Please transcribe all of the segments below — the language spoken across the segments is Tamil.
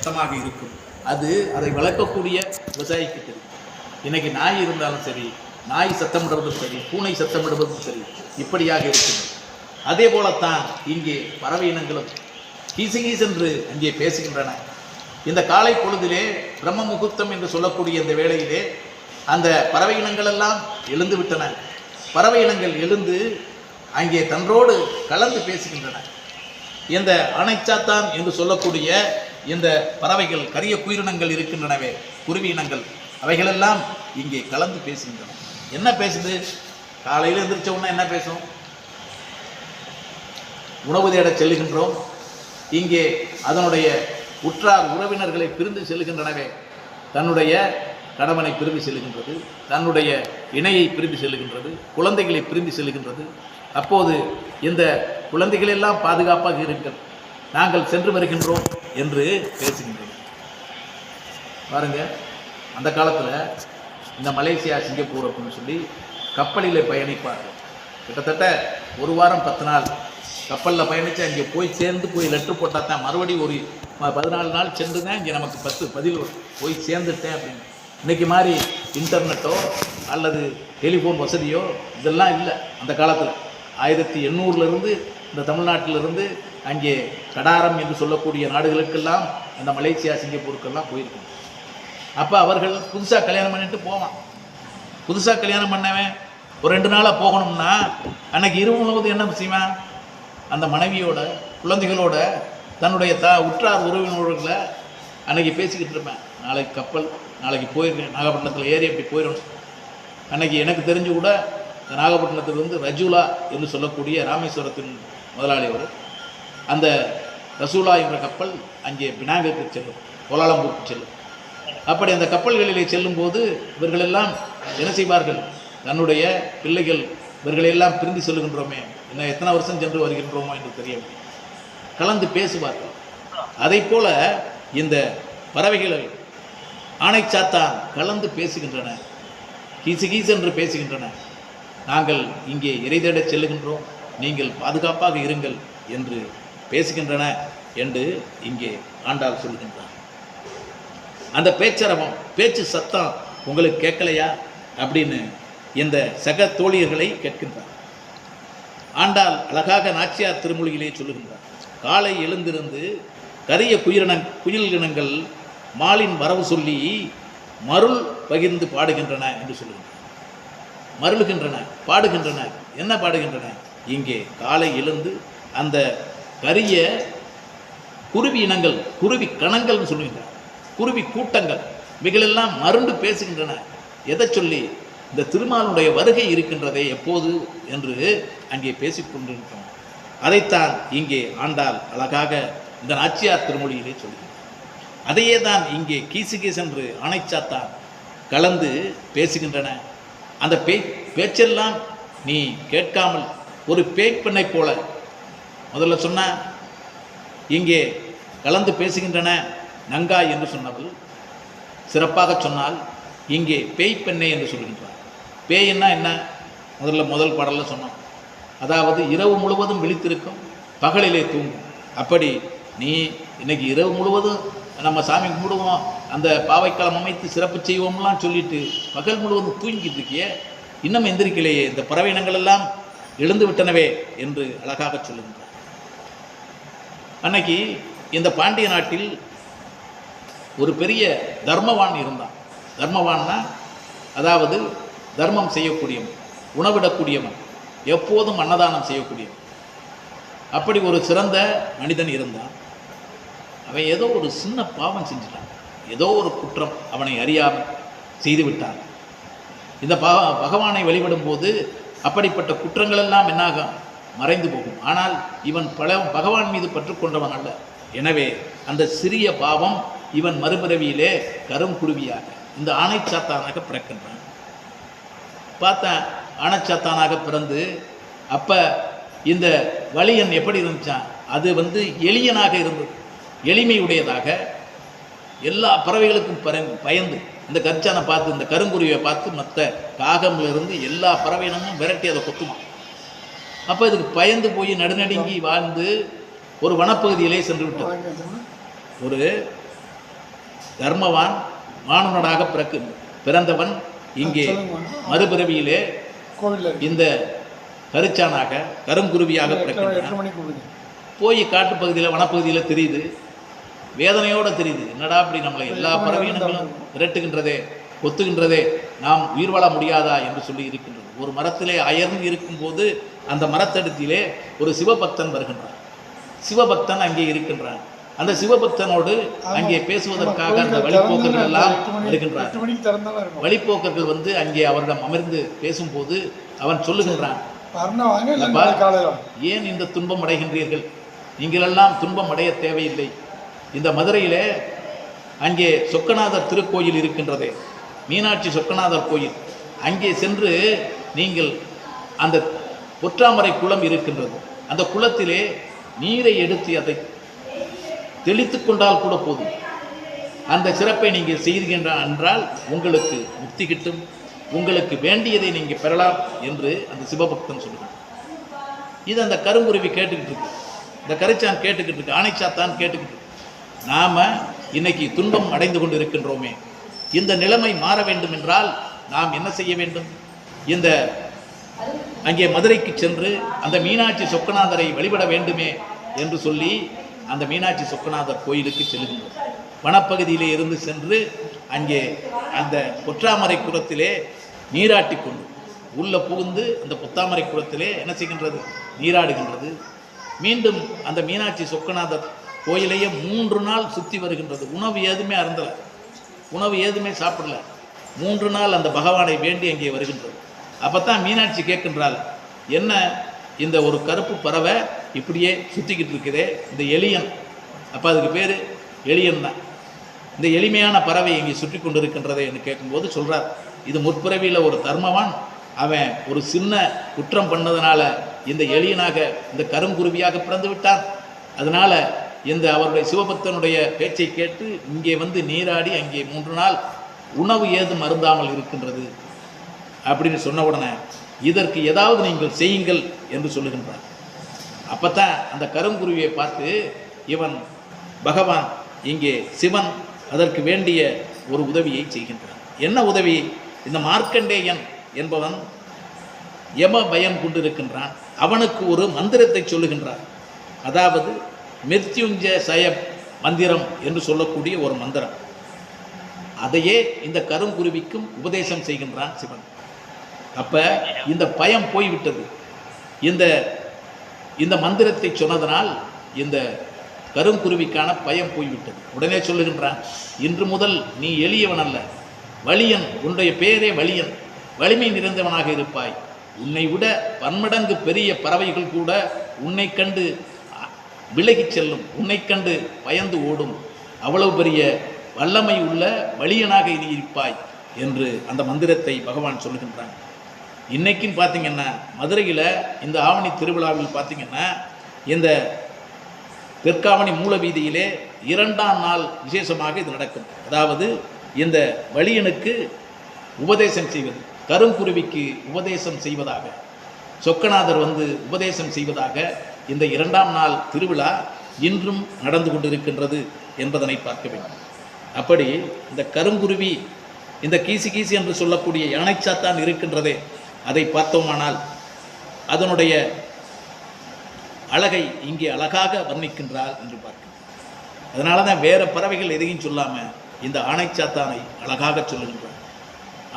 சத்தமாக இருக்கும். அது அதை வளர்க்கக்கூடிய விவசாயிக்கு தெரியும். இன்னைக்கு நாய் இருந்தாலும் சரி, நாய் சத்தமிடுவதும் சரி, பூனை சத்தமிடுவதும் சரி, இப்படியாக இருக்கிறது. அதே போலத்தான் இங்கே பறவை இனங்களும் கீசகீஸ் என்று அங்கே பேசுகின்றன. இந்த காலை பொழுதிலே பிரம்ம முகூர்த்தம் என்று சொல்லக்கூடிய இந்த வேளையிலே அந்த பறவை இனங்கள் எல்லாம் எழுந்து விட்டன. பறவை இனங்கள் எழுந்து அங்கே தன்றோடு கலந்து பேசுகின்றன. இந்த ஆனைச்சாத்தான் என்று சொல்லக்கூடிய இந்த பறவைகள், கரிய குயிரினங்கள் இருக்கின்றனவே, குருவி இனங்கள், அவைகளெல்லாம் இங்கே கலந்து பேசுகின்றன. என்ன பேசுது? காலையில் எந்திரிச்ச உடனே என்ன பேசும்? உணவு தேட செல்லுகின்றோம். இங்கே அதனுடைய உற்றார் உறவினர்களை பிரிந்து செல்லுகின்றனவே, தன்னுடைய கணவனை பிரிந்து செல்லுகின்றது, தன்னுடைய இணையை பிரிந்து செல்லுகின்றது, குழந்தைகளை பிரிந்து செல்லுகின்றது. அப்போது இந்த குழந்தைகளெல்லாம் பாதுகாப்பாக இருங்கள், நாங்கள் சென்று வருகின்றோம் என்று பேசுகின்றோம். பாருங்க, அந்த காலத்தில் இந்த மலேசியா, சிங்கப்பூர் அப்படின்னு சொல்லி கப்பலில் பயணிப்பார்கள். கிட்டத்தட்ட 1 வாரம் 10 நாள் கப்பலில் பயணித்து அங்கே போய் சேர்ந்து போய் லெட்ரு போட்டால் தான் மறுபடியும் ஒரு 14 நாள் சென்று தான் இங்கே நமக்கு பதில் போய் சேர்ந்துட்டேன் அப்படின்னு. இன்றைக்கி மாதிரி இன்டர்நெட்டோ அல்லது டெலிஃபோன் வசதியோ இதெல்லாம் இல்லை. அந்த காலத்தில் 1800 இந்த தமிழ்நாட்டிலிருந்து அங்கே கடாரம் என்று சொல்லக்கூடிய நாடுகளுக்கெல்லாம், அந்த மலேசியா, சிங்கப்பூருக்கெல்லாம் போயிருக்கணும். அப்போ அவர்கள் புதுசாக கல்யாணம் பண்ணிட்டு போவான். புதுசாக கல்யாணம் பண்ணவன் ஒரு 2 நாளாக போகணும்னா அன்னைக்கு இரவு முழுவதும் என்ன செய்வான்? அந்த மனைவியோட, குழந்தைகளோட, தன்னுடைய உற்றார் உறவினர்களை அன்னைக்கு பேசிக்கிட்டு இருப்பேன். நாளைக்கு கப்பல், நாளைக்கு போயிருக்கேன், நாகப்பட்டினத்தில் ஏறி அப்படி போயிடணும். அன்னைக்கு எனக்கு தெரிஞ்சு கூட நாகப்பட்டினத்திலிருந்து ரஜூலா என்று சொல்லக்கூடிய ராமேஸ்வரத்தின் முதலாளி அவர், அந்த ரசூலா என்ற கப்பல் அங்கே பினாங்குக்கு செல்லும், கோலாலம்பூருக்கு செல்லும். அப்படி அந்த கப்பல்களிலே செல்லும்போது இவர்களெல்லாம் என்ன செய்வார்கள்? தன்னுடைய பிள்ளைகள் இவர்களையெல்லாம் பிரிந்து செல்லுகின்றோமே, இன்னும் எத்தனை வருஷம் சென்று வருகின்றோமோ என்று தெரியவில்லை, கலந்து பேசுவார்கள். அதை போல இந்த பறவைகளை ஆனைச்சாத்தான் கலந்து பேசுகின்றன, கீசு என்று பேசுகின்றன. நாங்கள் இங்கே இறை தேட செல்லுகின்றோம், நீங்கள் பாதுகாப்பாக இருங்கள் என்று பேசுகின்றன என்று இங்கே ஆண்டாள் சொல்கின்றார். அந்த பேச்சரவம், பேச்சு சத்தம் உங்களுக்கு கேட்கலையா அப்படின்னு இந்த சக தோழியர்களை கேட்கின்றார். ஆண்டாள் அழகாக நாச்சியார் திருமொழியிலே சொல்லுகின்றார். காலை எழுந்திருந்து கரிய குயில் இனங்கள் மாலின் வரவு சொல்லி மருள் பகிர்ந்து பாடுகின்றன என்று சொல்லுகின்றன. மருளுகின்றன, பாடுகின்றன. என்ன பாடுகின்றன? இங்கே காலை எழுந்து அந்த கரிய குருவி இனங்கள், குருவி கணங்கள்னு சொல்லுகின்றன, குருவி கூட்டங்கள், இவைகளெல்லாம் மருண்டு பேசுகின்றன. எதை சொல்லி? இந்த திருமாலுடைய வருகை இருக்கின்றதே எப்போது என்று அங்கே பேசிக்கொண்டிருக்கிறோம். அதைத்தான் இங்கே ஆண்டாள் அழகாக இந்த நாச்சியார் திருமொழியிலே சொல்கிறார். அதையே தான் இங்கே கீசு என்று ஆனைச்சாத்தான் கலந்து பேசுகின்றன. அந்த பேச்செல்லாம் நீ கேட்காமல் ஒரு பேய்ப்பெண்ணை போல, முதல்ல சொன்ன இங்கே கலந்து பேசுகின்றன நங்காய் என்று சொன்னவள் சிறப்பாக சொன்னால், இங்கே பேய்ப்பெண்ணை என்று சொல்கின்றார். பேய்ன்னா என்ன? முதல் பாடலில் சொன்னோம், அதாவது இரவு முழுவதும் விழித்திருக்கும், பகலிலே தூங்கும். அப்படி நீ இன்னைக்கு இரவு முழுவதும் நம்ம சாமி கும்பிடுவோம், அந்த பாவைக்களம் அமைத்து சிறப்பு செய்வோம்லாம் சொல்லிட்டு பகல் முழுவதும் தூங்கிட்டு இருக்கியே, இன்னும் எந்திரிக்கலையே, இந்த பறவை இனங்கள் எல்லாம் எழுந்து விட்டனவே என்று அழகாக சொல்லுகின்றார். அன்னைக்கு இந்த பாண்டிய நாட்டில் ஒரு பெரிய தர்மவான் இருந்தான். தர்மவான்னா அதாவது தர்மம் செய்யக்கூடியவன், உணவிடக்கூடியவன், எப்போதும் அன்னதானம் செய்யக்கூடியவன். அப்படி ஒரு சிறந்த மனிதன் இருந்தான். அவன் ஏதோ ஒரு சின்ன பாவம் செஞ்சிட்டான், ஏதோ ஒரு குற்றம் அவனை அறியாமல் செய்துவிட்டான். இந்த பகவானை வழிபடும் போது அப்படிப்பட்ட குற்றங்கள் எல்லாம் என்னாக மறைந்து போகும். ஆனால் இவன் பகவான் மீது பற்றுக்கொண்டவன் அல்ல. எனவே அந்த சிறிய பாவம் இவன் மறுபிறவியிலே கருங்குருவியாக இந்த ஆனைச்சாத்தானாக பிறக்கின்றான். பார்த்தேன், ஆனைச்சாத்தானாக பிறந்து அப்போ இந்த வலியன் எப்படி இருந்துச்சான்? அது எளியனாக இருந்தது, எளிமையுடையதாக, எல்லா பறவைகளுக்கும் பயந்து, இந்த கரிச்சானை பார்த்து, இந்த கருங்குருவியை பார்த்து மற்ற காகமிலிருந்து எல்லா பறவையினமும் விரட்டி அதை கொத்துமா. அப்போ இதுக்கு பயந்து போய் நடுநடுங்கி வாழ்ந்து ஒரு வனப்பகுதியிலே சென்று விட்டது. ஒரு தர்மவான் மானுடனாக பிறந்தவன் இங்கே மறுபிறவியிலே இந்த கருச்சானாக கருங்குருவியாக பிறக்கின்றான். போய் காட்டுப்பகுதியில் வனப்பகுதியில் தெரியுது, வேதனையோடு தெரியுது, என்னடா அப்படி நம்மளை எல்லா பறவையினங்களும் விரட்டுகின்றதே, கொத்துகின்றதே, நாம் உயிர் வாழ முடியாதா என்று சொல்லி இருக்கின்றது. ஒரு மரத்திலே அயர்ந்து இருக்கும்போது அந்த மரத்தடுத்திலே ஒரு சிவபக்தன் வருகின்றான். சிவபக்தன் அங்கே இருக்கின்றான். அந்த சிவபக்தனோடு அங்கே பேசுவதற்காக அந்த வழிப்போக்கர்கள் எல்லாம் வருகின்றார். வழிப்போக்கர்கள் வந்து அங்கே அவரிடம் அமர்ந்து பேசும்போது அவன் சொல்லுகின்றான், ஏன் இந்த துன்பம் அடைகின்றீர்கள்? நீங்களெல்லாம் துன்பம் அடைய தேவையில்லை. இந்த மதுரையிலே அங்கே சொக்கநாதர் திருக்கோயில் இருக்கின்றதே, மீனாட்சி சொக்கநாதர் கோயில், அங்கே சென்று நீங்கள் அந்த பொற்றாமரை குளம் இருக்கின்றது, அந்த குளத்திலே நீரை எடுத்து அதை தெளித்து கொண்டால் கூட போதும். அந்த சிறப்பை நீங்கள் செய்கின்ற என்றால் உங்களுக்கு முக்தி கிட்டும், உங்களுக்கு வேண்டியதை நீங்கள் பெறலாம் என்று அந்த சிவபக்தன் சொல்லுவான். இது அந்த கருங்குருவி கேட்டுக்கிட்டு இருக்கு, இந்த கரிச்சான் கேட்டுக்கிட்டு இருக்கு, ஆனைச்சாத்தான் கேட்டுக்கிட்டு இருக்கு. நாம் இன்னைக்கு துன்பம் அடைந்து கொண்டு இருக்கின்றோமே, இந்த நிலைமை மாற வேண்டும் என்றால் நாம் என்ன செய்ய வேண்டும்? இந்த அங்கே மதுரைக்கு சென்று அந்த மீனாட்சி சொக்கநாதரை வழிபட வேண்டுமே என்று சொல்லி அந்த மீனாட்சி சொக்கநாதர் கோயிலுக்கு செல்கின்றோம். வனப்பகுதியிலே இருந்து சென்று அங்கே அந்த பொற்றாமரை குளத்திலே நீராட்டி கொண்டு உள்ள புகுந்து அந்த பொத்தாமரை குளத்திலே என்ன செய்கின்றது? நீராடுகின்றது. மீண்டும் அந்த மீனாட்சி சொக்கநாதர் கோயிலையே 3 நாள் சுற்றி வருகின்றது. உணவு ஏதுமே அருந்தலை, உணவு ஏதுமே சாப்பிடல. 3 நாள் அந்த பகவானை வேண்டி அங்கே வருகின்றது. அப்போ தான் மீனாட்சி கேட்கின்றாள், என்ன இந்த ஒரு கருப்பு பறவை இப்படியே சுற்றிக்கிட்டு இருக்குதே, இந்த எலியன், அப்போ அதுக்கு பேர் எலியன் தான், இந்த எளிமையான பறவை இங்கே சுற்றி கொண்டு இருக்கின்றதே என்று கேட்கும்போது சொல்கிறார், இது முற்பிறவியில் ஒரு தர்மவான், அவன் ஒரு சின்ன குற்றம் பண்ணதுனால இந்த எலியனாக இந்த கருங்குருவியாக பிறந்து விட்டான். அதனால் இந்த அவருடைய சிவபக்தனுடைய பேச்சை கேட்டு இங்கே வந்து நீராடி அங்கே 3 நாள் உணவு ஏதும் அருந்தாமல் இருக்கின்றது அப்படின்னு சொன்ன உடனே இதற்கு ஏதாவது நீங்கள் செய்யுங்கள் என்று சொல்லுகின்றார். அப்போ தான் அந்த கருங்குருவியை பார்த்து இவன் பகவான் இங்கே சிவன் அதற்கு வேண்டிய ஒரு உதவியை செய்கின்றான். என்ன உதவி? இந்த மார்க்கண்டேயன் என்பவன் யம பயம் கொண்டிருக்கின்றான். அவனுக்கு ஒரு மந்திரத்தை சொல்லுகின்றான். அதாவது மிருத்யுஞ்சய மந்திரம் என்று சொல்லக்கூடிய ஒரு மந்திரம். அதையே இந்த கருங்குருவிக்கும் உபதேசம் செய்கின்றான் சிவன். அப்போ இந்த பயம் போய்விட்டது. இந்த மந்திரத்தை சொன்னதனால் இந்த கருங்குருவிக்கான பயம் போய்விட்டது. உடனே சொல்லுகின்றான், இன்று முதல் நீ எளியவன் அல்ல, வலியன், உன்னுடைய பெயரே வலியன், வலிமை நிறைந்தவனாக இருப்பாய். உன்னை விட பன்மடங்கு பெரிய பறவைகள் கூட உன்னை கண்டு விலகிச் செல்லும், உன்னை கண்டு பயந்து ஓடும், அவ்வளவு பெரிய வல்லமை உள்ள வலியனாக நீ இருப்பாய் என்று அந்த மந்திரத்தை பகவான் சொல்லுகின்றான். இன்றைக்கும் பார்த்திங்கன்னா மதுரையில் இந்த ஆவணி திருவிழாவில் பார்த்திங்கன்னா இந்த தெற்காவணி மூல வீதியிலே 2ஆம் நாள் விசேஷமாக இது நடக்கும். அதாவது இந்த வலியனுக்கு உபதேசம் செய்வது, கருங்குருவிக்கு உபதேசம் செய்வதாக, சொக்கநாதர் வந்து உபதேசம் செய்வதாக இந்த 2ஆம் நாள் திருவிழா இன்றும் நடந்து கொண்டிருக்கின்றது என்பதனை பார்க்க வேண்டும். அப்படி இந்த கருங்குருவி, இந்த கீசி கீசி என்று சொல்லக்கூடிய யானைச்சாத்தான் இருக்கின்றதே, அதை பார்த்தோமானால் அதனுடைய அழகை இங்கே அழகாக வர்ணிக்கின்றாள் என்று பார்க்கிறோம். அதனால தான் வேறு பறவைகள் எதையும் சொல்லாமல் இந்த ஆனைச்சாத்தானை அழகாக சொல்லுகின்றார்.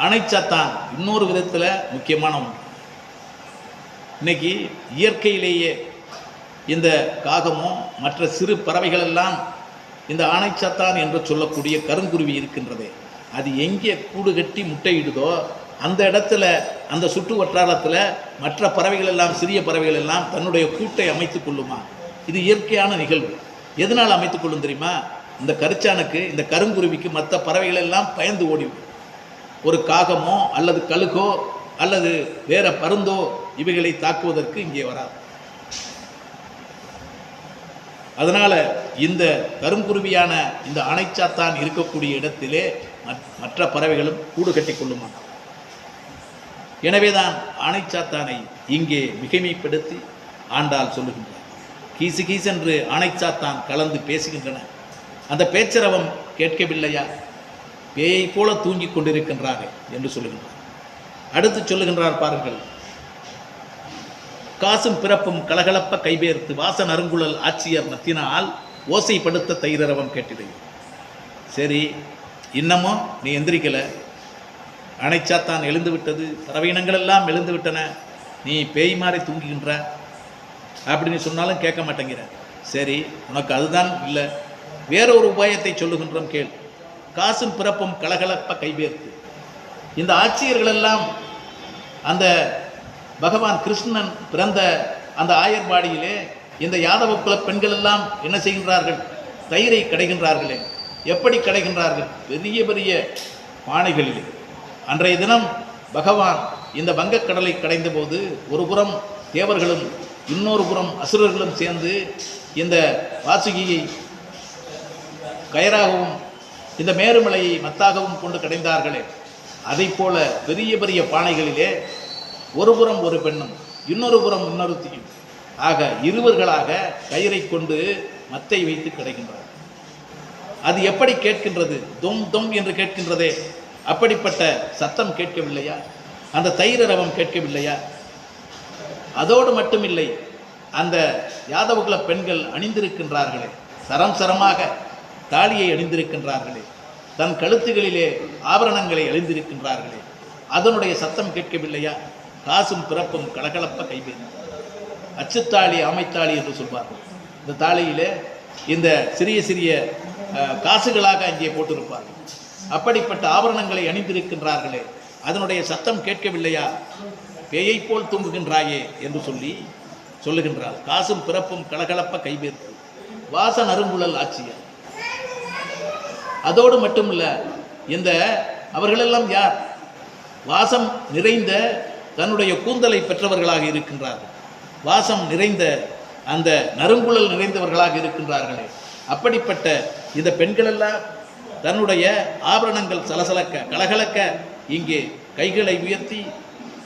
ஆனைச்சாத்தான் இன்னொரு விதத்தில் முக்கியமான ஒன்று. இன்னைக்கு இயற்கையிலேயே இந்த காகமோ மற்ற சிறு பறவைகள் எல்லாம் இந்த ஆனைச்சாத்தான் என்று சொல்லக்கூடிய கருங்குருவி இருக்கின்றதே, அது எங்கே கூடு கட்டி முட்டையிடுதோ அந்த இடத்துல, அந்த சுற்று வட்டாரத்தில் மற்ற பறவைகள் எல்லாம், சிறிய பறவைகள் எல்லாம் தன்னுடைய கூட்டை அமைத்து கொள்ளுமா. இது இயற்கையான நிகழ்வு. எதனால் அமைத்து கொள்ளும் தெரியுமா? இந்த கரிச்சானுக்கு, இந்த கருங்குருவிக்கு மற்ற பறவைகள் எல்லாம் பயந்து ஓடிவிடும். ஒரு காகமோ அல்லது கழுகோ அல்லது வேற பருந்தோ இவைகளை தாக்குவதற்கு இங்கே வராது. அதனால் இந்த கருங்குருவியான இந்த ஆனைச்சாத்தான் இருக்கக்கூடிய இடத்திலே மற்ற பறவைகளும் கூடு கட்டி கொள்ளுமா. எனவேதான் ஆனைச்சாத்தானை இங்கே மிகைமைப்படுத்தி ஆண்டாள் சொல்லுகின்றார். கீசு கீசென்று ஆனைச்சாத்தான் கலந்து பேசுகின்றன. அந்த பேச்சரவம் கேட்கவில்லையா? பேயை போல தூங்கி கொண்டிருக்கின்றாரே என்று சொல்லுகின்றார். அடுத்து சொல்லுகின்றார் பாருங்கள், காசும் பிறப்பும் கலகலப்ப கைபேர்த்து வாசன் அருங்குழல் ஆட்சியர் மத்தினால் ஓசைப்படுத்த தைரவம் கேட்டிடு. சரி, இன்னமும் நீ எந்திரிக்கலை, அணைச்சாத்தான் எழுந்து விட்டது, பறவையினங்கள் எல்லாம் எழுந்து விட்டன, நீ பேய் மாறி தூங்குகின்ற அப்படின்னு சொன்னாலும் கேட்க மாட்டேங்கிற. சரி, உனக்கு அதுதான் இல்லை, வேறொரு உபாயத்தை சொல்லுகின்றோம் கேள். காசும் பிறப்பும் கலகலப்ப கைபேர்த்து, இந்த ஆட்சியர்களெல்லாம் அந்த பகவான் கிருஷ்ணன் பிறந்த அந்த ஆயர்பாடியிலே இந்த யாதவ குல பெண்கள் எல்லாம் என்ன செய்கின்றார்கள்? தயிரை கடைகின்றார்களே. எப்படி கடைகின்றார்கள்? பெரிய பெரிய பானைகளிலே. அன்றைய தினம் பகவான் இந்த வங்கக்கடலை கடைந்த போது ஒரு புறம் தேவர்களும் இன்னொரு புறம் அசுரர்களும் சேர்ந்து இந்த வாசுகியை கயராகவும் இந்த மேருமலையை மத்தாகவும் கொண்டு கடைந்தார்களே, அதை போல பெரிய பெரிய பானைகளிலே ஒரு புறம் ஒரு பெண்ணும் இன்னொரு புறம் இன்னொருத்தியும் ஆக இருவர்களாக கயிறை கொண்டு மத்தை வைத்து கிடைக்கின்றார். அது எப்படி கேட்கின்றது? தொம் தொம் என்று கேட்கின்றதே, அப்படிப்பட்ட சத்தம் கேட்கவில்லையா? அந்த தைரவம் கேட்கவில்லையா? அதோடு மட்டுமில்லை, அந்த யாதவகுல பெண்கள் அணிந்திருக்கின்றார்களே, சரம் சரமாக தாலியை அணிந்திருக்கின்றார்களே, தன் கழுத்துகளிலே ஆபரணங்களை அணிந்திருக்கின்றார்களே, அதனுடைய சத்தம் கேட்கவில்லையா? காசும் பிறப்பும் கலகலப்ப கைபேர், அச்சுத்தாளி ஆமைத்தாளி என்று சொல்வார்கள். இந்த தாளியிலே இந்த சிறிய சிறிய காசுகளாக அங்கே போட்டிருப்பார்கள். அப்படிப்பட்ட ஆபரணங்களை அணிந்திருக்கின்றார்களே, அதனுடைய சத்தம் கேட்கவில்லையா? பேயை போல் தூங்குகின்றாயே என்று சொல்லுகின்றார். காசும் பிறப்பும் கலகலப்ப கைபேர்த்து வாசன் அருங்குழல் ஆட்சியர். அதோடு மட்டுமல்ல, இந்த அவர்களெல்லாம் யார்? வாசம் நிறைந்த தன்னுடைய கூந்தலை பெற்றவர்களாக இருக்கின்றார்கள். வாசம் நிறைந்த அந்த நறுங்குழல் நிறைந்தவர்களாக இருக்கின்றார்களே, அப்படிப்பட்ட இந்த பெண்களெல்லாம் தன்னுடைய ஆபரணங்கள் சலசலக்க கலகலக்க இங்கே கைகளை உயர்த்தி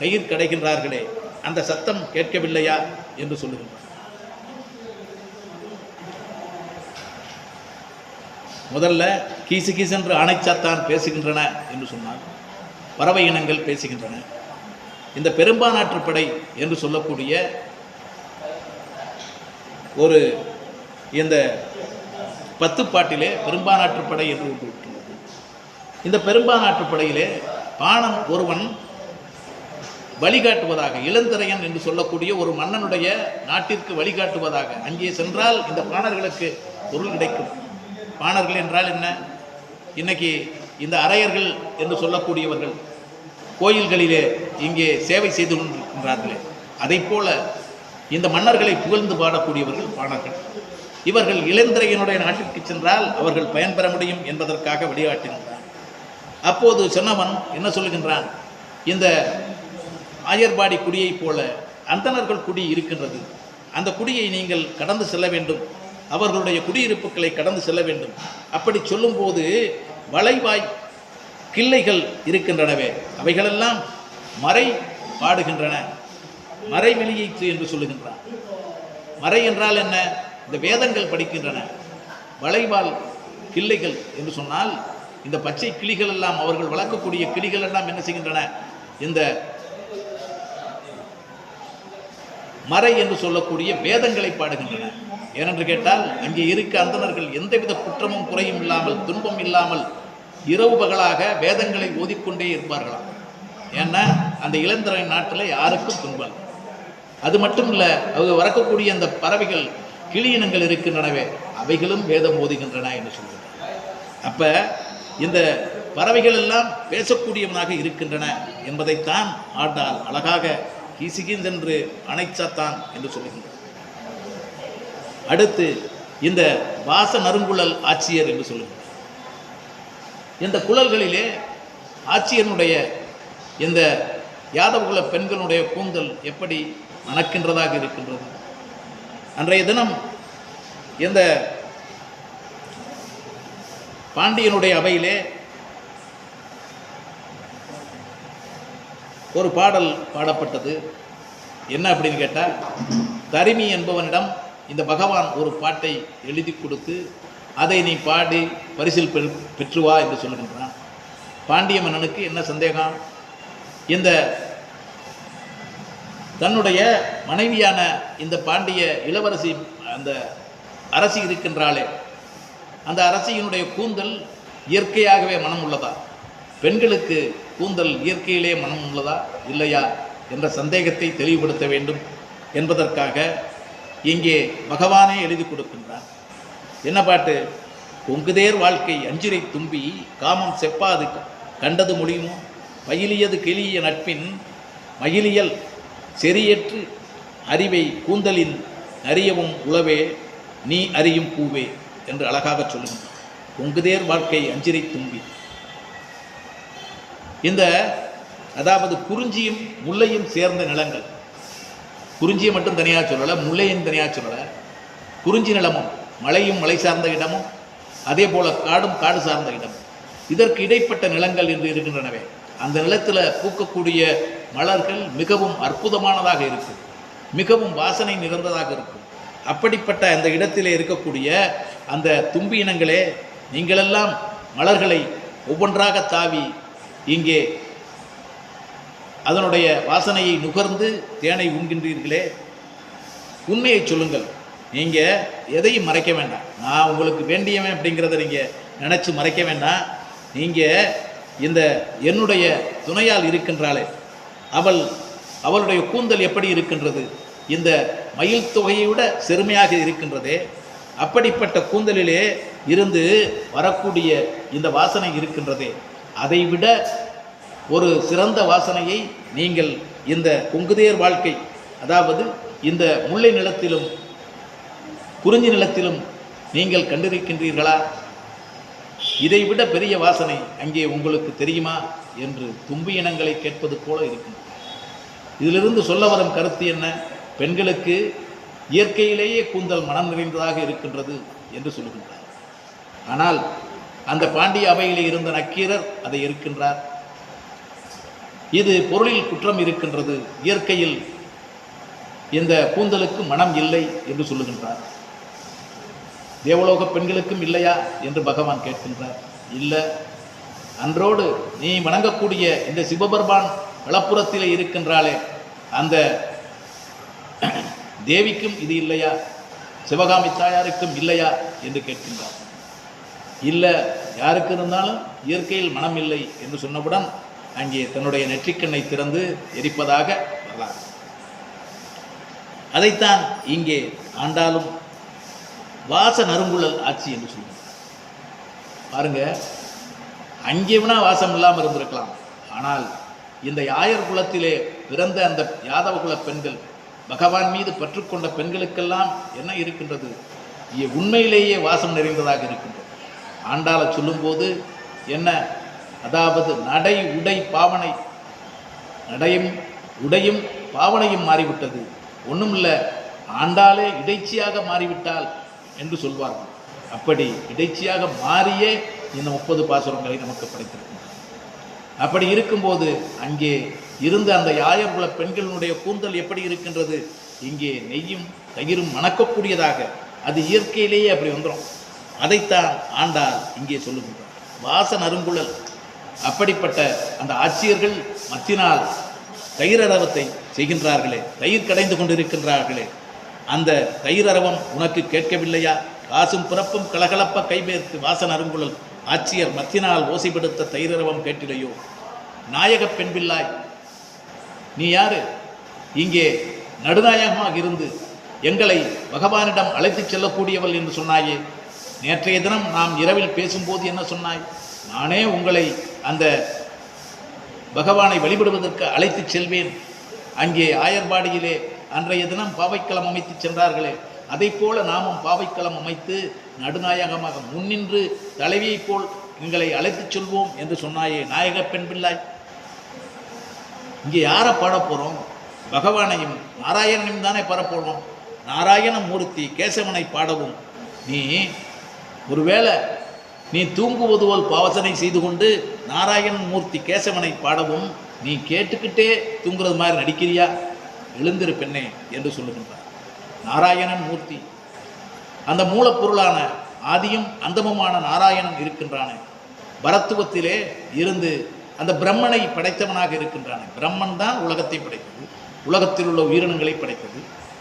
கயிர் கடைகின்றார்களே, அந்த சத்தம் கேட்கவில்லையா என்று சொல்லுகின்றார். முதல்ல கீசு கீசென்று ஆணைச்சாத்தான் பேசுகின்றன என்று சொன்னால் பறவை இனங்கள் பேசுகின்றன. இந்த பெரும்பானாற்றுப்படை என்று சொல்லக்கூடிய ஒரு இந்த 10 பாட்டிலே பெரும்பானாற்றுப்படை என்று ஒன்று இருக்கிறது. இந்த பெரும்பானாற்றுப்படையிலே பாணன் ஒருவன் வழிகாட்டுவதாக, இளந்திரையன் என்று சொல்லக்கூடிய ஒரு மன்னனுடைய நாட்டிற்கு வழிகாட்டுவதாக, அங்கே சென்றால் இந்த பாணர்களுக்கு பொருள் கிடைக்கும். பாணர்கள் என்றால் என்ன? இன்னைக்கு இந்த அரையர்கள் என்று சொல்லக்கூடியவர்கள் கோயில்களிலே இங்கே சேவை செய்து கொண்டிருக்கின்றார்களே, அதை போல இந்த மன்னர்களை புகழ்ந்து பாடக்கூடியவர்கள் பாணர்கள். இவர்கள் இளந்திரையனுடைய நாட்டிற்கு சென்றால் அவர்கள் பயன்பெற முடியும் என்பதற்காக வழிகாட்டுகின்றார். அப்போது சொன்னவன் என்ன சொல்லுகின்றான்? இந்த ஆயர்பாடி குடியைப் போல அந்தணர்கள் குடி இருக்கின்றது, அந்த குடியை நீங்கள் கடந்து செல்ல வேண்டும், அவர்களுடைய குடியிருப்புகளை கடந்து செல்ல வேண்டும். அப்படி சொல்லும்போது வளைவாய் கிள்ளைகள் இருக்கின்றனவே, அவைகளெல்லாம் மறை பாடுகின்றன, மறை வெளியீற்று என்று சொல்லுகின்றான். மறை என்றால் என்ன? இந்த வேதங்கள் படிக்கின்றன. வளைவால் கிள்ளைகள் என்று சொன்னால் இந்த பச்சை கிளிகள் எல்லாம், அவர்கள் வளர்க்கக்கூடிய கிளிகள் எல்லாம் என்ன செய்கின்றன? இந்த மறை என்று சொல்லக்கூடிய வேதங்களை பாடுகின்றன. ஏனென்று கேட்டால் அங்கே இருக்க அந்தணர்கள் எந்தவித குற்றமும் குறையும் இல்லாமல் துன்பம் இல்லாமல் இரவு பகலாக வேதங்களை ஓதிக்கொண்டே இருப்பார்களாம். ஏன்னா அந்த இளந்திரை நாட்டில் யாருக்கும் துன்பம். அது மட்டும் இல்லை, அவங்க வளர்க்கக்கூடிய அந்த பறவைகள் கிளியினங்கள் இருக்கின்றனவே, அவைகளும் வேதம் ஓதுகின்றன என்று சொல்கிறார். அப்போ இந்த பறவைகள் எல்லாம் பேசக்கூடியவனாக இருக்கின்றன என்பதைத்தான் ஆண்டால் அழகாக கீசுகின்றென்று அணைச்சாத்தான் என்று சொல்லுகின்றார். அடுத்து இந்த வாச நறுங்குழல் ஆட்சியர் என்று சொல்லுகிறார். இந்த குழல்களிலே ஆட்சியனுடைய இந்த யாதவகுல பெண்களுடைய கூந்தல் எப்படி மணக்கின்றதாக இருக்கின்றது. அன்றைய தினம் இந்த பாண்டியனுடைய அவையிலே ஒரு பாடல் பாடப்பட்டது. என்ன அப்படின்னு கேட்டால், தரிமி என்பவனிடம் இந்த பகவான் ஒரு பாட்டை எழுதி கொடுத்து அதை நீ பாடி பரிசில் பெற்று வா என்று சொல்லுகின்றான். பாண்டிய மன்னனுக்கு என்ன சந்தேகம்? இந்த தன்னுடைய மனைவியான இந்த பாண்டிய இளவரசி அந்த அரசி இருக்கின்றாளே, அந்த அரசியினுடைய கூந்தல் இயற்கையாகவே மனம் உள்ளதா? பெண்களுக்கு கூந்தல் இயற்கையிலே மனம் உள்ளதா இல்லையா என்ற சந்தேகத்தை தெளிவுபடுத்த வேண்டும் என்பதற்காக இங்கே பகவானே எழுதி கொடுக்கின்றார். என்ன பாட்டு? பொங்குதேர் வாழ்க்கை அஞ்சிரை தும்பி காமம் செப்பாது கண்டது முடியுமோ, பயிலியது கிளிய நட்பின் மகிழியல் செறியற்று அறிவை கூந்தலின் அறியவும் உளவே நீ அறியும் பூவே என்று அழகாக சொல்லுங்கள். பொங்குதேர் வாழ்க்கை அஞ்சிரை தும்பி. இந்த அதாவது குறிஞ்சியும் முல்லையும் சேர்ந்த நிலங்கள், குறிஞ்சியை மட்டும் தனியாக சொல்லலை, முல்லையும் தனியாக சொல்லலை. குறிஞ்சி நிலமும் மலையும் மலை சார்ந்த இடமும் அதே போல காடும் காடு சார்ந்த இடமும் இதற்கு இடைப்பட்ட நிலங்கள் என்று இருக்கின்றனவே, அந்த நிலத்தில் பூக்கக்கூடிய மலர்கள் மிகவும் அற்புதமானதாக இருக்கும், மிகவும் வாசனை நிறைந்ததாக இருக்கும். அப்படிப்பட்ட அந்த இடத்திலே இருக்கக்கூடிய அந்த தும்பி இனங்களே, நீங்களெல்லாம் மலர்களை ஒவ்வொன்றாக தாவி இங்கே அதனுடைய வாசனையை நுகர்ந்து தேனை உண்கின்றீர்களே, உண்மையை சொல்லுங்கள். நீங்கள் எதையும் மறைக்க வேண்டாம். நான் உங்களுக்கு வேண்டியவன் அப்படிங்கிறத நீங்கள் நினச்சி மறைக்க வேண்டாம். நீங்கள் இந்த என்னுடைய துணையால் இருக்கின்றாளே, அவளுடைய கூந்தல் எப்படி இருக்கின்றது? இந்த மயில் தொகையை விட செருமையாக இருக்கின்றதே, அப்படிப்பட்ட கூந்தலிலே இருந்து வரக்கூடிய இந்த வாசனை இருக்கின்றதே, அதைவிட ஒரு சிறந்த வாசனையை நீங்கள் இந்த பொங்குதேர் வாழ்க்கை, அதாவது இந்த முல்லை நிலத்திலும் குறிஞ்சி நிலத்திலும் நீங்கள் கண்டிருக்கின்றீர்களா? இதைவிட பெரிய வாசனை அங்கே உங்களுக்கு தெரியுமா என்று தும்பி இனங்களை கேட்பது போல இருக்கும். இதிலிருந்து சொல்ல வரும் கருத்து என்ன? பெண்களுக்கு இயற்கையிலேயே கூந்தல் மனம் நிறைந்ததாக இருக்கின்றது என்று சொல்லுகின்றார். ஆனால் அந்த பாண்டிய அவையிலே இருந்த நக்கீரர் அதை இருக்கின்றார். இது பொருளில் குற்றம் இருக்கின்றது, இயற்கையில் இந்த கூந்தலுக்கு மனம் இல்லை என்று சொல்லுகின்றார். தேவலோக பெண்களுக்கும் இல்லையா என்று பகவான் கேட்கின்றார். இல்லை, அன்றோடு நீ வணங்கக்கூடிய இந்த சிவபெருமான் வலப்புறத்திலே இருக்கின்றாளே, அந்த தேவிக்கும் இது இல்லையா, சிவகாமி தாயாருக்கும் இல்லையா என்று கேட்கின்றார். இல்லை, யாருக்கு இருந்தாலும் இயற்கையில் மனம் இல்லை என்று சொன்னவுடன் அங்கே தன்னுடைய நெற்றிக்கண்ணை திறந்து எரிப்பதாக வரலாறு. அதைத்தான் இங்கே ஆண்டாலும் வாச நறுங்குழல் ஆட்சி என்று சொல்லுவாங்க. பாருங்க, அங்கே வேணா வாசம் இல்லாமல் இருந்திருக்கலாம். ஆனால் இந்த யாயர் குலத்திலே பிறந்த அந்த யாதவ குல பெண்கள், பகவான் மீது பற்றுக்கொண்ட பெண்களுக்கெல்லாம் என்ன இருக்கின்றது? உண்மையிலேயே வாசம் நிறைந்ததாக இருக்கின்றது. ஆண்டாளை சொல்லும்போது என்ன, அதாவது நடை உடை பாவனை, நடையும் உடையும் பாவனையும் மாறிவிட்டது, ஒன்றுமில்லை ஆண்டாளே இடைச்சியாக மாறிவிட்டால் என்று சொல்வார்கள். அப்படி இடைச்சியாக மாறியே இந்த 30 பாசுரங்களை நமக்கு படைத்திருக்கின்றன. அப்படி இருக்கும்போது அங்கே இருந்த அந்த யாயர்குல பெண்களுடைய கூந்தல் எப்படி இருக்கின்றது? இங்கே நெய்யும் தயிரும் மணக்கக்கூடியதாக, அது இயற்கையிலேயே அப்படி வந்துடும். அதைத்தான் ஆண்டாள் இங்கே சொல்லுகின்றார். வாச நறுங்குழல். அப்படிப்பட்ட அந்த ஆட்சியர்கள் மத்தினால் தயிரரவத்தை செய்கின்றார்களே, தயிர் கடைந்து கொண்டிருக்கின்றார்களே, அந்த தயிரரவம் உனக்கு கேட்கவில்லையா? காசும் பிறப்பும் கலகலப்ப கைபேர்த்து வாசன் அருங்குழல் ஆட்சியர் மத்தினால் ஓசைப்படுத்த தயிரரவம் கேட்டிலையோ? நாயக பெண்பில்லாய், நீ யாரு? இங்கே நடுநாயகமாக இருந்து எங்களை பகவானிடம் அழைத்து செல்லக்கூடியவள் என்று சொன்னாயே. நேற்றைய தினம் நாம் இரவில் பேசும்போது என்ன சொன்னாய்? நானே உங்களை அந்த பகவானை வழிபடுவதற்கு அழைத்து செல்வேன். அங்கே ஆயர்பாடியிலே அன்றைய தினம் பாவைக்களம் அமைத்து சென்றார்களே, அதை போல நாமும் பாவைக்களம் அமைத்து நடுநாயகமாக முன்னின்று தலைவியைப் போல் எங்களை அழைத்து சொல்வோம் என்று சொன்னாயே. நாயக பெண் பிள்ளாய், இங்கே யாரை பாடப்போகிறோம்? பகவானையும் நாராயணனையும் தானே பாடப்போகிறோம். நாராயணமூர்த்தி கேசவனை பாடவும் நீ ஒருவேளை நீ தூங்குவது போல் பாவசனை செய்து கொண்டு நாராயணன் மூர்த்தி கேசவனை பாடவும் நீ கேட்டுக்கிட்டே தூங்குறது மாதிரி நடிக்கிறியா? எழுந்திரு பெண்ணே என்று சொல்லுகின்றார். நாராயணன் மூர்த்தி, அந்த மூலப்பொருளான ஆதியும் அந்தமுமான நாராயணன் இருக்கின்றானே, பரத்துவத்திலே இருந்து அந்த பிரம்மனை படைத்தவனாக இருக்கின்றானே. பிரம்மன் தான் உலகத்தை படைத்தது, உலகத்தில் உள்ள உயிரினங்களை படைத்தது.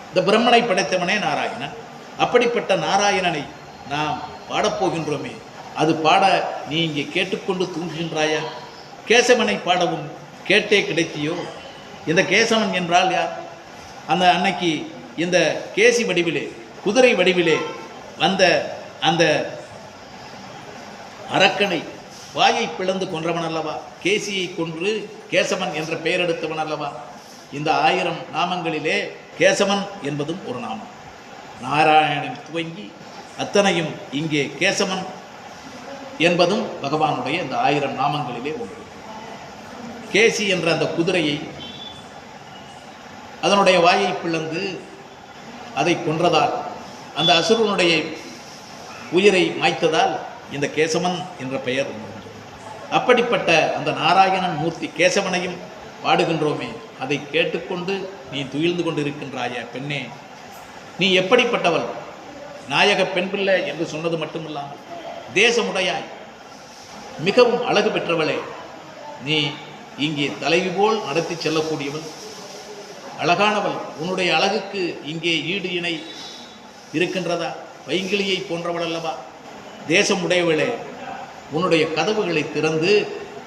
இந்த பிரம்மனை படைத்தவனே நாராயணன். அப்படிப்பட்ட நாராயணனை நாம் பாடப்போகின்றோமே, அது பாட நீ இங்கே கேட்டுக்கொண்டு தூங்குகின்றாயா? கேசவனை பாடவும் கேட்டே கிடைத்தியோ? இந்த கேசவன் என்றால் யார்? அந்த அன்னைக்கு இந்த கேசி வடிவிலே, குதிரை வடிவிலே வந்த அந்த அரக்கனை வாயை பிளந்து கொன்றவன் அல்லவா? கேசியை கொன்று கேசவன் என்ற பெயர் எடுத்தவன் அல்லவா? இந்த 1000 நாமங்களிலே கேசவன் என்பதும் ஒரு நாமம். நாராயணன் துவங்கி அத்தனையும் இங்கே கேசவன் என்பதும் பகவானுடைய இந்த 1000 நாமங்களிலே ஒன்று. கேசி என்ற அந்த குதிரையை, அதனுடைய வாயை பிளந்து அதை கொன்றதால், அந்த அசுரனுடைய உயிரை மாய்த்ததால் இந்த கேசவன் என்ற பெயர் வந்தது. அப்படிப்பட்ட அந்த நாராயணன் மூர்த்தி கேசவனையும் பாடுகின்றோமே, அதை கேட்டுக்கொண்டு நீ துயில்ந்து கொண்டிருக்கின்றாய பெண்ணே, நீ எப்படிப்பட்டவள்? நாயக பெண் பிள்ளை என்று சொன்னது மட்டுமில்லாமல் தேசமுடையாய் மிகவும் அழகு பெற்றவளே, நீ இங்கே தலைவி போல் நடத்தி செல்லக்கூடியவள், அழகானவள். உன்னுடைய அழகுக்கு இங்கே ஈடு இணை இருக்கின்றதா? பைங்கிளியை போன்றவள் அல்லவா? தேசமுடையவளே, உன்னுடைய கதவுகளை திறந்து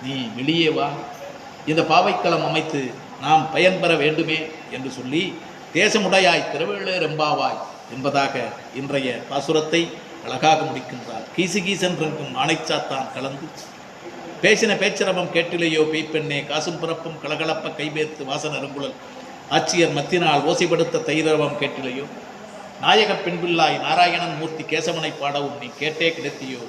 நீ வெளியே வா, இந்த பாவைக்களம் அமைத்து நாம் பயன்பெற வேண்டுமே என்று சொல்லி தேசமுடையாய் திருவேளேர் எம்பாவாய் என்பதாக இன்றைய பாசுரத்தை அழகாக முடிக்கின்றார். கீசு கீசென்றும் ஆணைச்சாத்தான் கலந்து பேசின பேச்சரவம் கேட்டிலையோ பெய்ப்பெண்ணே, காசும் பிறப்பும் கலகலப்ப கைபேர்த்து வாசன அருங்குழல் ஆட்சியர் மத்தினால் ஓசைப்படுத்த தைரவம் கேட்டிலையோ, நாயக பெண்பிள்ளாய் நாராயணன் மூர்த்தி கேசவனை பாடவும் நீ கேட்டே கிடைத்தியோ,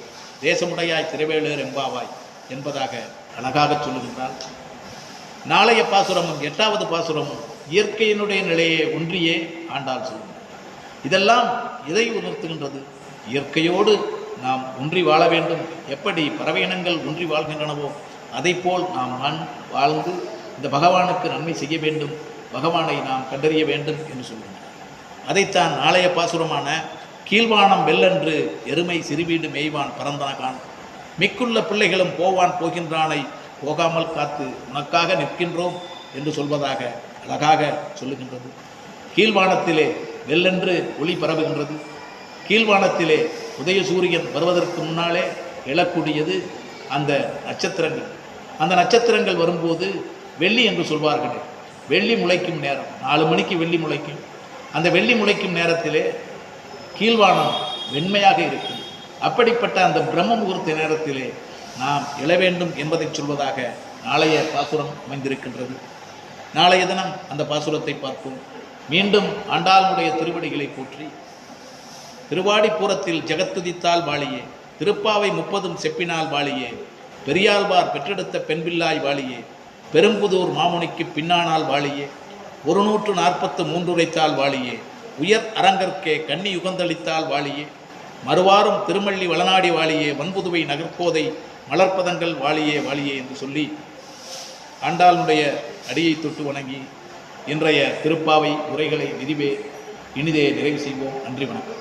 தேசமுடையாய் திருவேளேர் எம்பாவாய் என்பதாக அழகாக சொல்லுகின்றார். நாளைய பாசுரமும் 8வது பாசுரமும் இயற்கையினுடைய நிலையை ஒன்றியே ஆண்டாள் சொல்லுங்கள். இதெல்லாம் இதை உணர்த்துகின்றது. இயற்கையோடு நாம் ஒன்றி வாழ வேண்டும். எப்படி பறவை இனங்கள் ஒன்றி வாழ்கின்றனவோ அதைப்போல் நாம் வாழ்ந்து இந்த பகவானுக்கு நன்மை செய்ய வேண்டும், பகவானை நாம் கண்டறிய வேண்டும் என்று சொல்கின்றனர். அதைத்தான் நாளைய பாசுரமான கீழ்வானம் வெல்லென்று எருமை சிறுவீடு மேய்வான் பரந்தனகான், மிக்குள்ள பிள்ளைகளும் போவான் போகின்றானை போகாமல் காத்து உனக்காக நிற்கின்றோம் என்று சொல்வதாக அழகாக சொல்லுகின்றது. கீழ்வானத்திலே வெல்லென்று ஒளி பரவுகின்றது. கீழ்வானத்திலே உதயசூரியன் வருவதற்கு முன்னாலே எழக்கூடியது அந்த நட்சத்திரங்கள். அந்த நட்சத்திரங்கள் வரும்போது வெள்ளி என்று சொல்வார்கள். வெள்ளி முளைக்கும் நேரம் 4 மணிக்கு வெள்ளி முளைக்கும். அந்த வெள்ளி முளைக்கும் நேரத்திலே கீழ்வானம் வெண்மையாக இருக்கும். அப்படிப்பட்ட அந்த பிரம்ம முகூர்த்த நேரத்திலே நாம் எழ வேண்டும் என்பதை சொல்வதாக நாளைய பாசுரம் அமைந்திருக்கின்றது. நாளைய தினம் அந்த பாசுரத்தை பார்ப்போம். மீண்டும் ஆண்டாளுடைய திருவடிகளை போற்றி, திருவாடிப்புறத்தில் ஜெகத்துதித்தால் வாழியே, திருப்பாவை 30 செப்பினால் வாழியே, பெரியாழ்வார் பெற்றெடுத்த பெண்பிள்ளாய் வாழியே, பெரும்புதூர் மாமுனிக்கு பின்னானால் வாழியே, 143 உரைத்தால் வாழியே, உயர் அரங்கற்கே கன்னி யுகந்தளித்தால் வாழியே, மறுவாரும் திருமள்ளி வளநாடி வாழியே, வன்புதுவை நகர்கோதை மலர்ப்பதங்கள் வாழியே வாழியே என்று சொல்லி ஆண்டாளுடைய அடியை தொட்டு வணங்கி இன்றைய திருப்பாவை உரைகளை இனிதே நிறைவு செய்வோம். நன்றி, வணக்கம்.